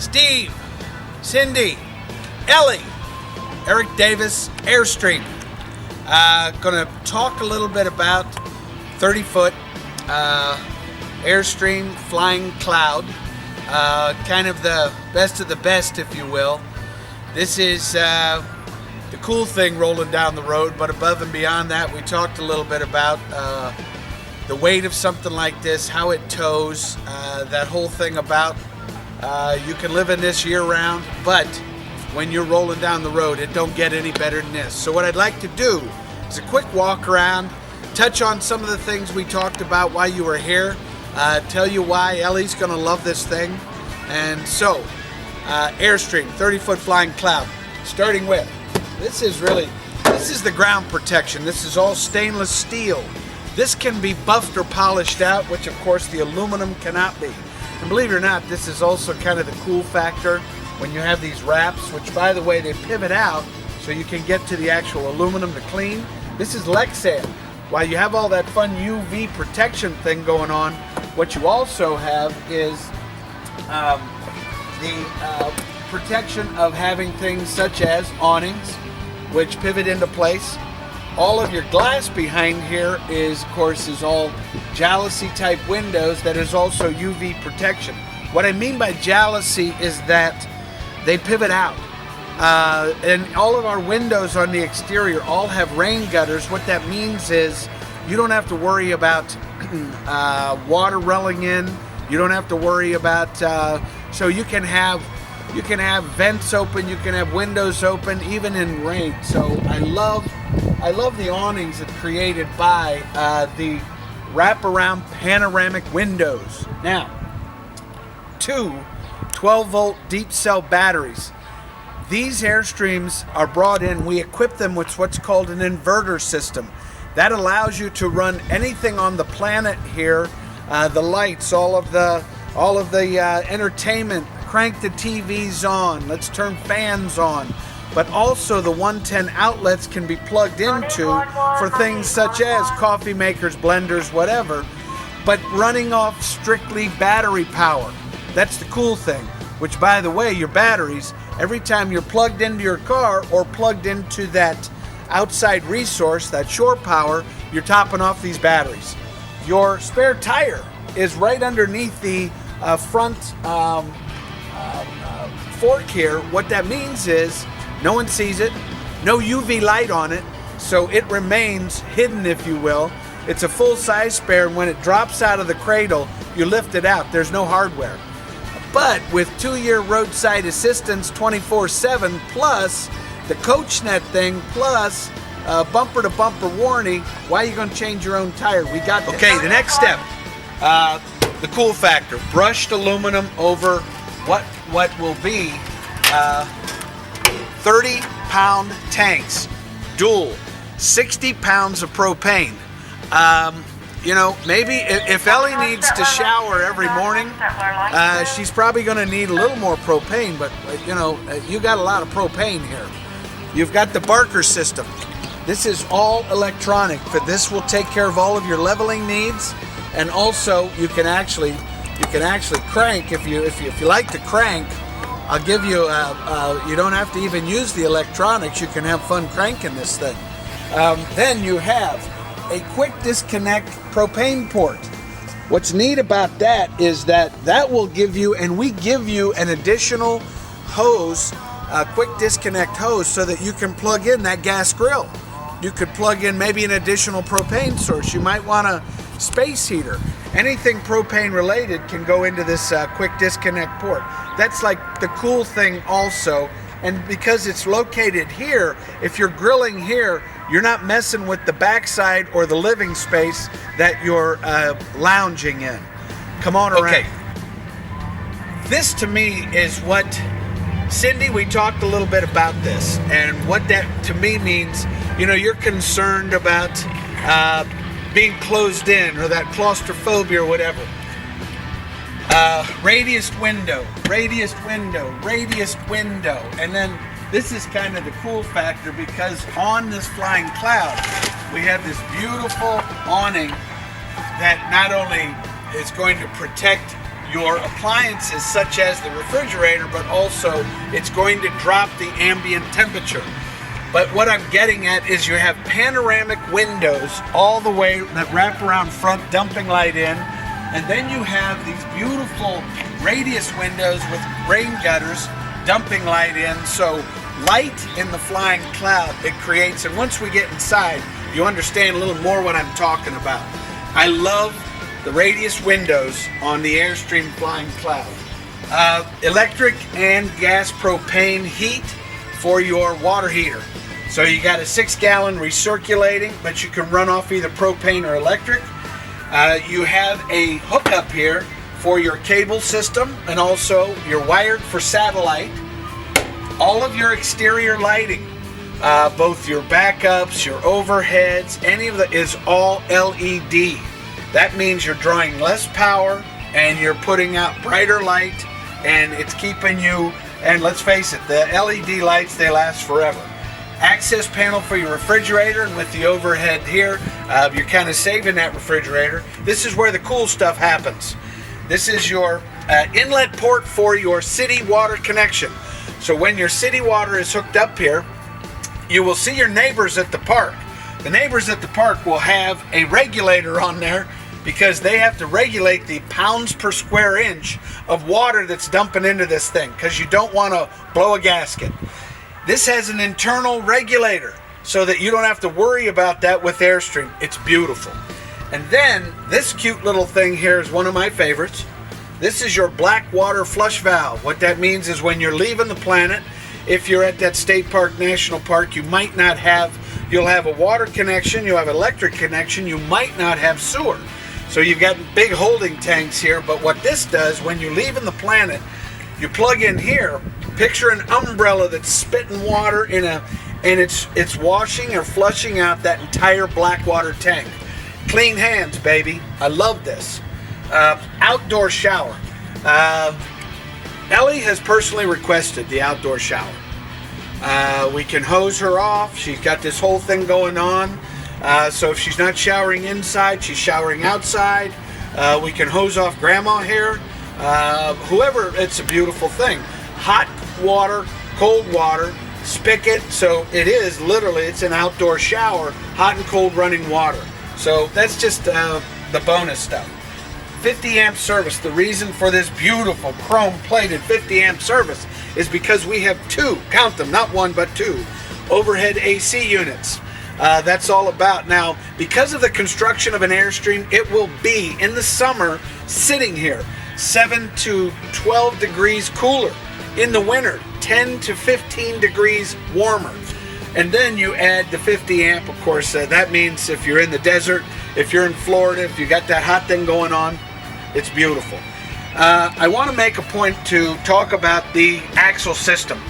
Steve, Cindy, Ellie, Eric Davis, Airstream. Gonna talk a little bit about 30-foot Airstream flying cloud. Kind of the best of the best, if you will. This is the cool thing rolling down the road, but above and beyond that, we talked a little bit about the weight of something like this, how it tows, that whole thing about you can live in this year-round, but when you're rolling down the road, it don't get any better than this. So what I'd like to do is a quick walk around, touch on some of the things we talked about while you were here, tell you why Ellie's gonna love this thing. And so, Airstream, 30-foot flying cloud. Starting with, this is the ground protection. This is all stainless steel. This can be buffed or polished out, which of course the aluminum cannot be. And believe it or not, this is also kind of the cool factor when you have these wraps, which by the way, they pivot out so you can get to the actual aluminum to clean. This is Lexan. While you have all that fun UV protection thing going on, what you also have is the protection of having things such as awnings, which pivot into place. All of your glass behind here is, of course, is all jalousie type windows that is also UV protection. What I mean by jalousie is that they pivot out. And all of our windows on the exterior all have rain gutters. What that means is you don't have to worry about water rolling in. You don't have to worry about, so you can have vents open, you can have windows open, even in rain. So I love the awnings that created by the wraparound panoramic windows. Now, two 12-volt deep cell batteries. These Airstreams are brought in, we equip them with what's called an inverter system. That allows you to run anything on the planet here, the lights, all of the entertainment, crank the TVs on, let's turn fans on. But also the 110 outlets can be plugged into for things such as coffee makers, blenders, whatever, but running off strictly battery power. That's the cool thing, which by the way, your batteries, every time you're plugged into your car or plugged into that outside resource, that shore power, you're topping off these batteries. Your spare tire is right underneath the front fork here. What that means is no one sees it, no UV light on it, so it remains hidden, if you will. It's a full-size spare, and when it drops out of the cradle, you lift it out. There's no hardware. But with 2-year roadside assistance 24/7, plus the CoachNet thing, plus bumper-to-bumper warranty, why are you going to change your own tire? We got this. Okay, the next step, the cool factor. Brushed aluminum over what will be 30-pound tanks, dual, 60 pounds of propane. You know, maybe if Ellie needs to shower every morning, she's probably going to need a little more propane, but you know, you got a lot of propane here. You've got the Barker system. This is all electronic, but this will take care of all of your leveling needs, and also you can actually crank if you like to crank. I'll give you, you don't have to even use the electronics. You can have fun cranking this thing. Then you have a quick disconnect propane port. What's neat about that is that will give you, and we give you an additional hose, a quick disconnect hose, so that you can plug in that gas grill. You could plug in maybe an additional propane source. You might want a space heater. Anything propane related can go into this quick disconnect port. That's like the cool thing also. And because it's located here, if you're grilling here, you're not messing with the backside or the living space that you're lounging in. Come on around. Okay. This to me is what, Cindy, we talked a little bit about this, and what that to me means. You know, you're concerned about being closed in, or that claustrophobia or whatever. Radiused window, and then this is kind of the cool factor, because on this flying cloud we have this beautiful awning that not only is going to protect your appliances such as the refrigerator, but also it's going to drop the ambient temperature. But what I'm getting at is you have panoramic windows all the way that wrap around front, dumping light in, and then you have these beautiful radius windows with rain gutters, dumping light in. So light in the flying cloud it creates, and once we get inside, you understand a little more what I'm talking about. I love the radius windows on the Airstream Flying Cloud. Electric and gas propane heat for your water heater. So you got a 6-gallon recirculating, but you can run off either propane or electric. You have a hookup here for your cable system, and also you're wired for satellite. All of your exterior lighting, both your backups, your overheads, any of that is all LED. That means you're drawing less power and you're putting out brighter light, and it's keeping you, and let's face it, the LED lights, they last forever. Access panel for your refrigerator, and with the overhead here, you're kind of saving that refrigerator. This is where the cool stuff happens. This is your inlet port for your city water connection. So when your city water is hooked up here, you will see your neighbors at the park. The neighbors at the park will have a regulator on there because they have to regulate the pounds per square inch of water that's dumping into this thing, because you don't want to blow a gasket. This has an internal regulator so that you don't have to worry about that with Airstream. It's beautiful. And then this cute little thing here is one of my favorites. This is your black water flush valve. What that means is when you're leaving the planet, if you're at that state park, national park, you might not have, you'll have a water connection, you'll have electric connection, you might not have sewer. So you've got big holding tanks here, but what this does, when you're leaving the planet, you plug in here, picture an umbrella that's spitting water in and it's washing or flushing out that entire black water tank. Clean hands, baby. I love this. Outdoor shower. Ellie has personally requested the outdoor shower. We can hose her off. She's got this whole thing going on. So if she's not showering inside, she's showering outside. We can hose off grandma here. Whoever, it's a beautiful thing. Hot water, cold water, spigot. So it is literally, it's an outdoor shower, hot and cold running water. So that's just the bonus stuff. 50 amp service. The reason for this beautiful chrome plated 50 amp service is because we have two, count them, not one but two, overhead AC units. That's all about. Now, because of the construction of an Airstream, it will be in the summer sitting here 7 to 12 degrees cooler. In the winter, 10 to 15 degrees warmer. And then you add the 50 amp, of course. That means if you're in the desert, if you're in Florida, if you got that hot thing going on, it's beautiful. I want to make a point to talk about the axle system.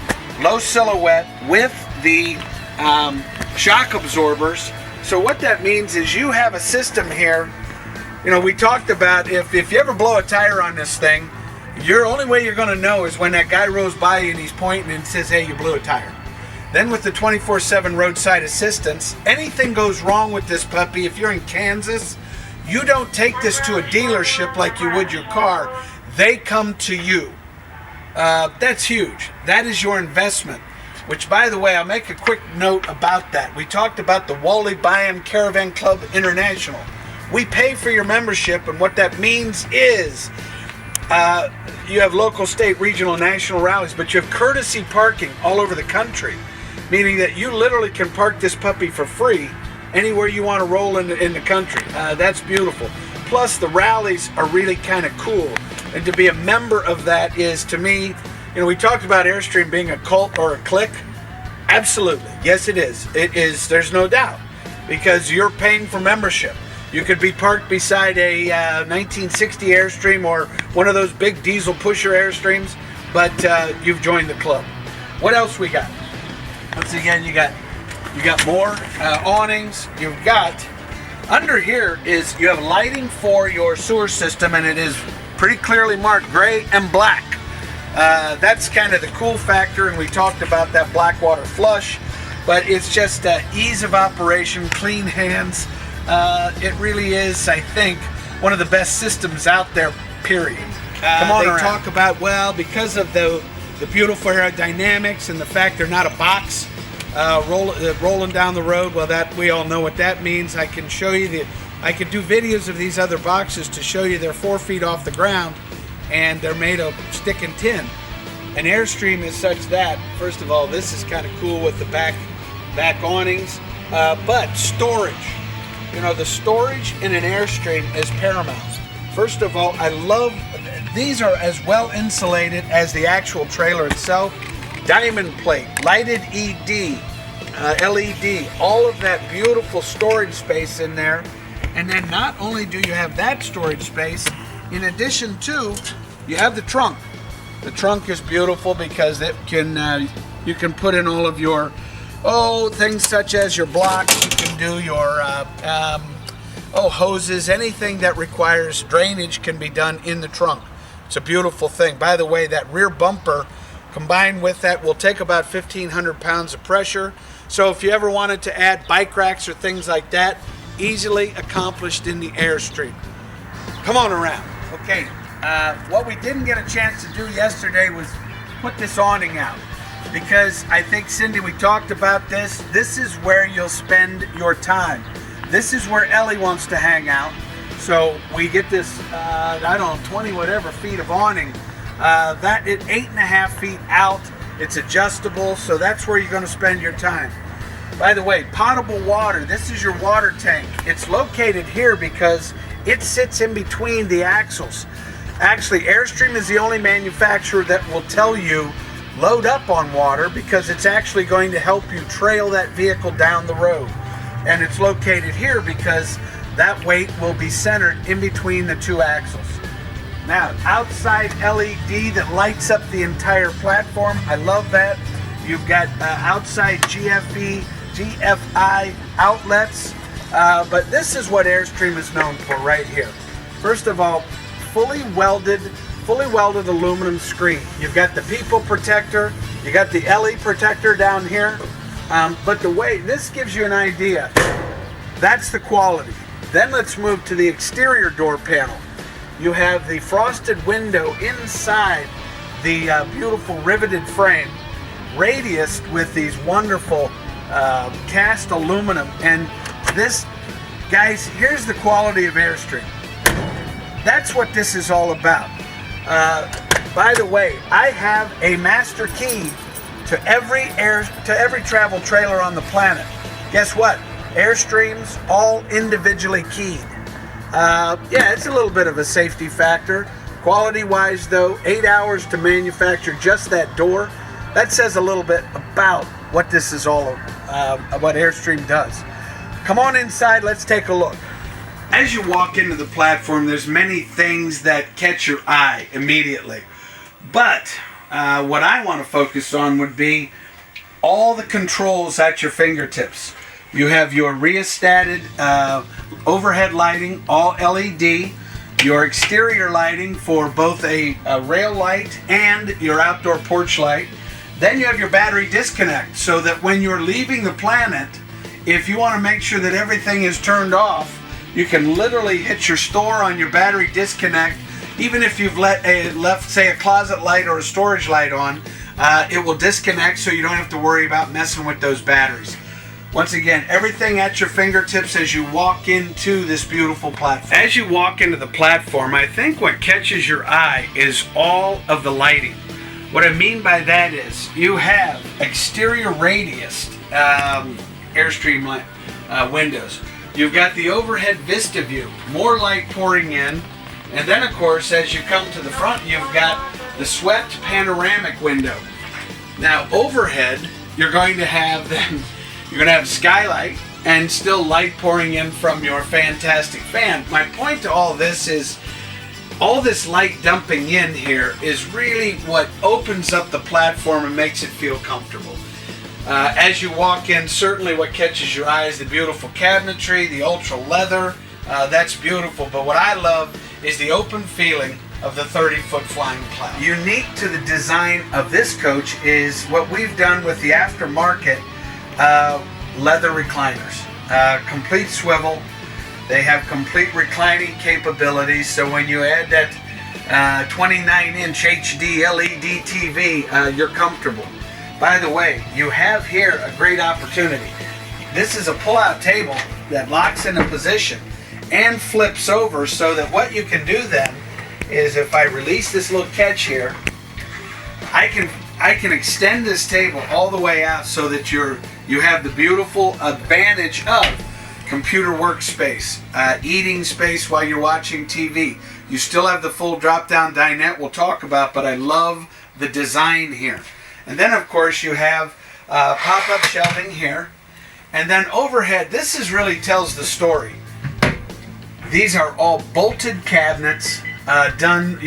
Low silhouette with the shock absorbers. So what that means is you have a system here. You know, we talked about if you ever blow a tire on this thing, your only way you're going to know is when that guy rolls by you and he's pointing and says, hey, you blew a tire. Then with the 24/7 roadside assistance, anything goes wrong with this puppy, if you're in Kansas, you don't take this to a dealership like you would your car. They come to you. That's huge. That is your investment. Which, by the way, I'll make a quick note about that. We talked about the Wally Byam Caravan Club International. We pay for your membership, and what that means is you have local, state, regional, national rallies, but you have courtesy parking all over the country, meaning that you literally can park this puppy for free anywhere you want to roll in the country. That's beautiful. Plus, the rallies are really kind of cool, and to be a member of that is, to me, you know, we talked about Airstream being a cult or a clique. Absolutely. Yes, it is. It is. There's no doubt, because you're paying for membership. You could be parked beside a 1960 Airstream or one of those big diesel pusher Airstreams, but you've joined the club. What else we got? Once again, you got more awnings. You've got under here is you have lighting for your sewer system, and it is pretty clearly marked gray and black. That's kind of the cool factor, and we talked about that black water flush, but it's just ease of operation, clean hands. It really is, I think, one of the best systems out there, period. Come on, they talk about, well, because of the beautiful aerodynamics and the fact they're not a box rolling down the road. Well, that we all know what that means. I can show you I could do videos of these other boxes to show you they're 4 feet off the ground and they're made of stick and tin. An Airstream is such that, first of all, this is kind of cool with the back awnings, but storage. You know, the storage in an Airstream is paramount. First of all, I love, these are as well insulated as the actual trailer itself. Diamond plate, lighted LED, all of that beautiful storage space in there. And then not only do you have that storage space, in addition to, you have the trunk. The trunk is beautiful because it can you can put in all of your things such as your blocks. You can do your hoses. Anything that requires drainage can be done in the trunk. It's a beautiful thing. By the way, that rear bumper combined with that will take about 1,500 pounds of pressure. So if you ever wanted to add bike racks or things like that, easily accomplished in the Airstream. Come on around. Okay, what we didn't get a chance to do yesterday was put this awning out, because I think, Cindy, we talked about this. This is where you'll spend your time. This is where Ellie wants to hang out. So we get this, 20 whatever feet of awning. That is 8.5 feet out. It's adjustable, so that's where you're going to spend your time. By the way, potable water, this is your water tank. It's located here because it sits in between the axles. Actually, Airstream is the only manufacturer that will tell you load up on water, because it's actually going to help you trail that vehicle down the road. And it's located here because that weight will be centered in between the two axles. Now, outside LED that lights up the entire platform. I love that. You've got outside GFI outlets, but this is what Airstream is known for right here. First of all, fully welded aluminum screen. You've got the people protector, you got the LE protector down here, but the way this gives you an idea, that's the quality. Then let's move to the exterior door panel. You have the frosted window inside the beautiful riveted frame, radiused with these wonderful cast aluminum. And this, guys, here's the quality of Airstream. That's what this is all about. By the way, I have a master key to every travel trailer on the planet. Guess what? Airstreams all individually keyed. Yeah, it's a little bit of a safety factor. Quality-wise, though, 8 hours to manufacture just that door. That says a little bit about what this is all what Airstream does. Come on inside, let's take a look. As you walk into the platform, there's many things that catch your eye immediately. But what I want to focus on would be all the controls at your fingertips. You have your rheostated overhead lighting, all LED, your exterior lighting for both a rail light and your outdoor porch light. Then you have your battery disconnect, so that when you're leaving the planet, if you want to make sure that everything is turned off, you can literally hit your store on your battery disconnect. Even if you've left, say, a closet light or a storage light on, it will disconnect, so you don't have to worry about messing with those batteries. Once again, everything at your fingertips as you walk into this beautiful platform. As you walk into the platform, I think what catches your eye is all of the lighting. What I mean by that is you have exterior radius Airstream light, windows. You've got the overhead vista view, more light pouring in. And then, of course, as you come to the front, you've got the swept panoramic window. Now, overhead, you're going to have skylight and still light pouring in from your fantastic fan. My point to all this is, all this light dumping in here is really what opens up the platform and makes it feel comfortable. As you walk in, certainly what catches your eye is the beautiful cabinetry, the ultra leather. That's beautiful, but what I love is the open feeling of the 30-foot flying cloud. Unique to the design of this coach is what we've done with the aftermarket leather recliners. Complete swivel. They have complete reclining capabilities, so when you add that 29-inch HD LED TV, you're comfortable. By the way, you have here a great opportunity. This is a pull-out table that locks into position and flips over, so that what you can do then is, if I release this little catch here, I can extend this table all the way out so that you have the beautiful advantage of computer workspace, eating space while you're watching TV. You still have the full drop-down dinette we'll talk about, but I love the design here. And then of course you have pop-up shelving here. And then overhead, this really tells the story. These are all bolted cabinets, done,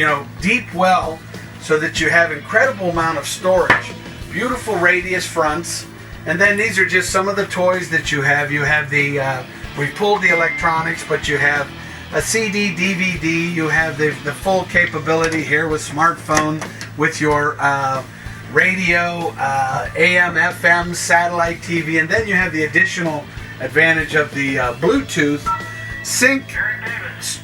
deep well, so that you have incredible amount of storage. Beautiful radius fronts. And then these are just some of the toys that you have. You have we pulled the electronics, but you have a CD, DVD. You have the full capability here with smartphone, with your radio, AM, FM, satellite TV, and then you have the additional advantage of the Bluetooth sync,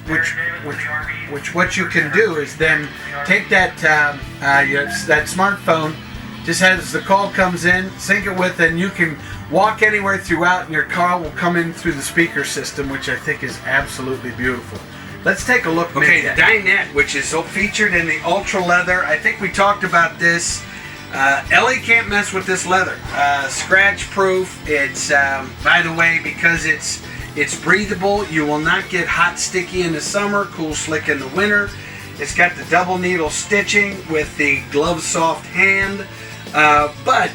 which what you can do is then take that that smartphone, just as the call comes in, sync it with, and you can walk anywhere throughout, and your call will come in through the speaker system, which I think is absolutely beautiful. Let's take a look. Okay, the dinette, which is featured in the ultra leather. I think we talked about this. Ellie can't mess with this leather. Scratch proof. It's by the way, because it's breathable, you will not get hot sticky in the summer, cool slick in the winter. It's got the double needle stitching with the glove soft hand. But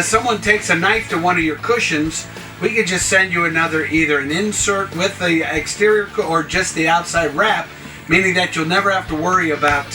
someone takes a knife to one of your cushions, we could just send you either an insert with the exterior or just the outside wrap, meaning that you'll never have to worry about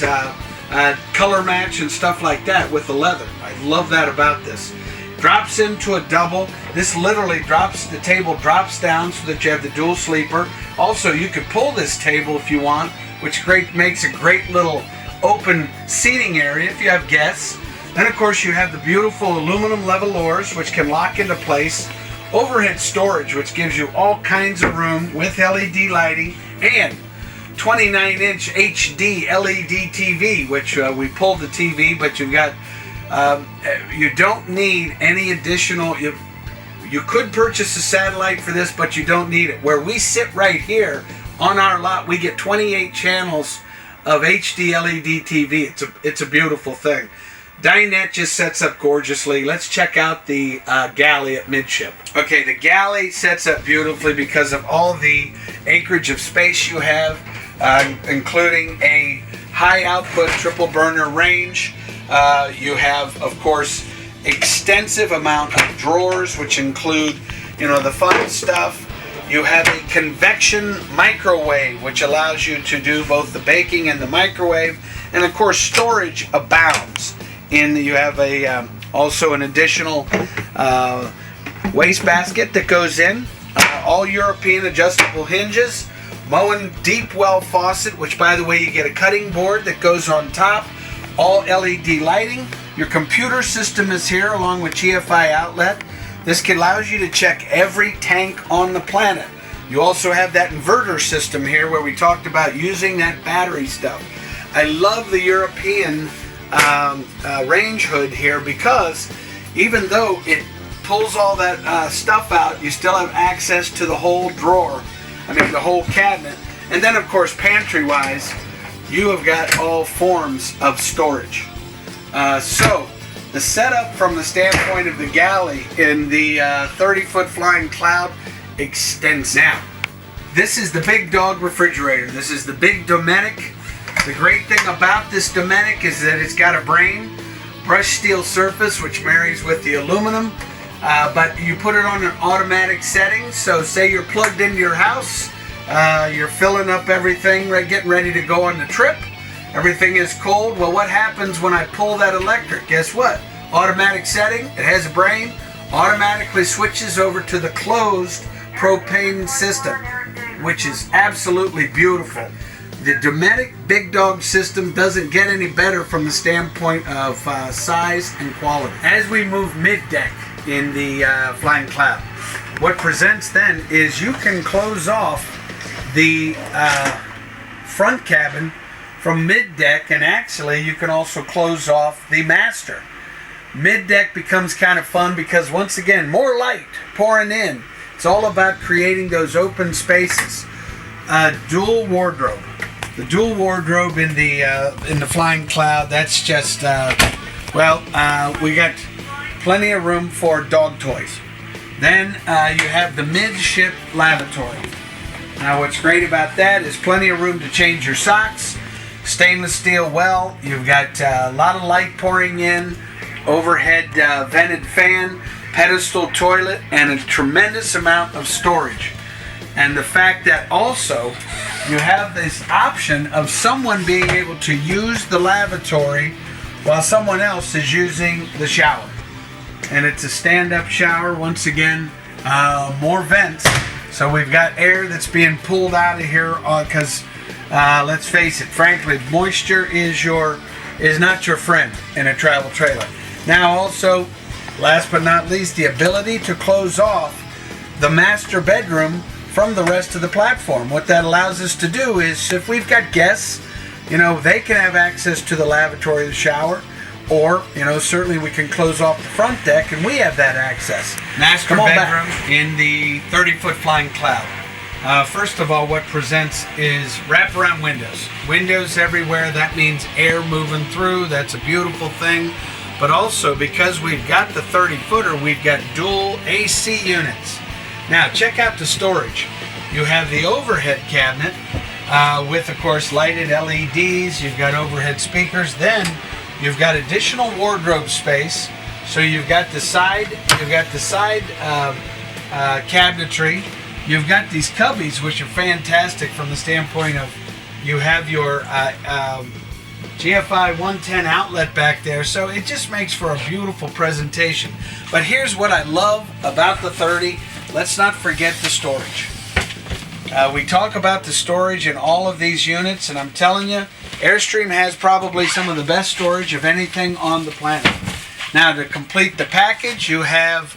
color match and stuff like that with the leather. I love that about this. Drops into a double. This literally the table drops down so that you have the dual sleeper. Also, you could pull this table if you want, which makes a great little open seating area if you have guests. Then of course you have the beautiful aluminum levelers, which can lock into place. Overhead storage, which gives you all kinds of room with LED lighting, and 29-inch HD LED TV, which we pulled the TV, but you've got, you don't need any additional, you could purchase a satellite for this, but you don't need it. Where we sit right here on our lot, we get 28 channels of HD LED TV. It's a beautiful thing. Dinette just sets up gorgeously. Let's check out the galley at midship. Okay, the galley sets up beautifully because of all the acreage of space you have, including a high output triple burner range. You have, of course, extensive amount of drawers, which include, the fun stuff. You have a convection microwave, which allows you to do both the baking and the microwave, and of course storage abounds. You have also an additional wastebasket that goes in. All European adjustable hinges. Moen deep well faucet, which by the way you get a cutting board that goes on top. All LED lighting. Your computer system is here along with GFI outlet. This allows you to check every tank on the planet. You also have that inverter system here where we talked about using that battery stuff. I love the European range hood here because even though it pulls all that stuff out, you still have access to the whole drawer, the whole cabinet. And then of course pantry wise, you have got all forms of storage. So the setup from the standpoint of the galley in the 30-foot Flying Cloud extends. Now, this is the big dog refrigerator. This is the big Dometic. The great thing about this Dometic is that it's got a brushed steel surface which marries with the aluminum, but you put it on an automatic setting. So say you're plugged into your house, you're filling up everything, getting ready to go on the trip. Everything is cold. Well, what happens when I pull that electric? Guess what? Automatic setting, it has a brain, automatically switches over to the closed propane system, which is absolutely beautiful. The Dometic Big Dog system doesn't get any better from the standpoint of size and quality. As we move mid-deck in the Flying Cloud, what presents then is you can close off the front cabin from mid-deck, and actually you can also close off the master. Mid-deck becomes kind of fun because, once again, more light pouring in. It's all about creating those open spaces. Dual wardrobe. The dual wardrobe in the Flying Cloud, that's just, we got plenty of room for dog toys. Then you have the midship lavatory. Now what's great about that is plenty of room to change your socks. Stainless steel well. You've got a lot of light pouring in. Overhead vented fan. Pedestal toilet. And a tremendous amount of storage. And the fact that also you have this option of someone being able to use the lavatory while someone else is using the shower. And it's a stand-up shower. Once again, more vents. So we've got air that's being pulled out of here because, let's face it, frankly, moisture is not your friend in a travel trailer. Now also, last but not least, the ability to close off the master bedroom from the rest of the platform. What that allows us to do is, if we've got guests, they can have access to the lavatory, the shower, or, certainly we can close off the front deck and we have that access. Master bedroom in the 30-foot Flying Cloud. First of all, what presents is wraparound windows. Windows everywhere. That means air moving through. That's a beautiful thing. But also, because we've got the 30-footer, we've got dual AC units. Now, check out the storage. You have the overhead cabinet with, of course, lighted LEDs. You've got overhead speakers. Then you've got additional wardrobe space. So you've got the side. Cabinetry. You've got these cubbies, which are fantastic from the standpoint of you have your GFI 110 outlet back there, so it just makes for a beautiful presentation. But here's what I love about the 30. Let's not forget the storage. We talk about the storage in all of these units, and I'm telling you, Airstream has probably some of the best storage of anything on the planet. Now, to complete the package, you have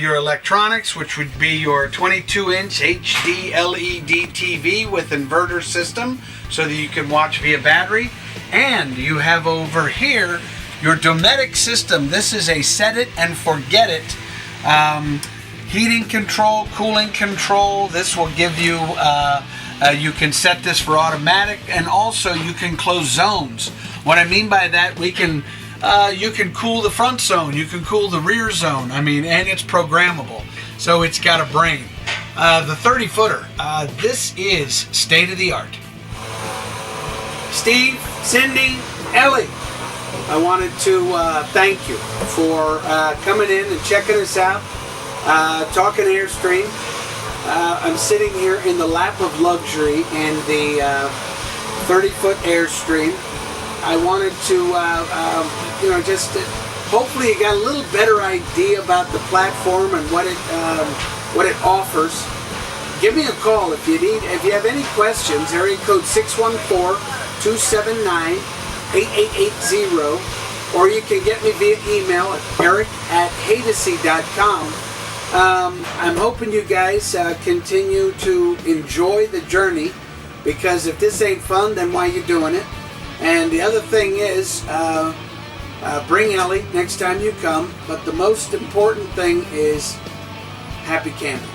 your electronics, which would be your 22-inch HD LED TV with inverter system so that you can watch via battery. And you have over here your Dometic system. This is a set it and forget it. Heating control, cooling control. This will give you, you can set this for automatic, and also you can close zones. What I mean by that, you can cool the front zone, you can cool the rear zone. And it's programmable. So it's got a brain. The 30-footer, this is state of the art. Steve, Cindy, Ellie, I wanted to thank you for coming in and checking us out, talking Airstream. I'm sitting here in the lap of luxury in the 30-foot Airstream. I wanted to, hopefully you got a little better idea about the platform and what it offers. Give me a call if you have any questions. Area code 614-279-8880, or you can get me via email at eric@hadesy.com. I'm hoping you guys continue to enjoy the journey, because if this ain't fun, then why you doing it? And the other thing is, bring Ellie next time you come, but the most important thing is happy camping.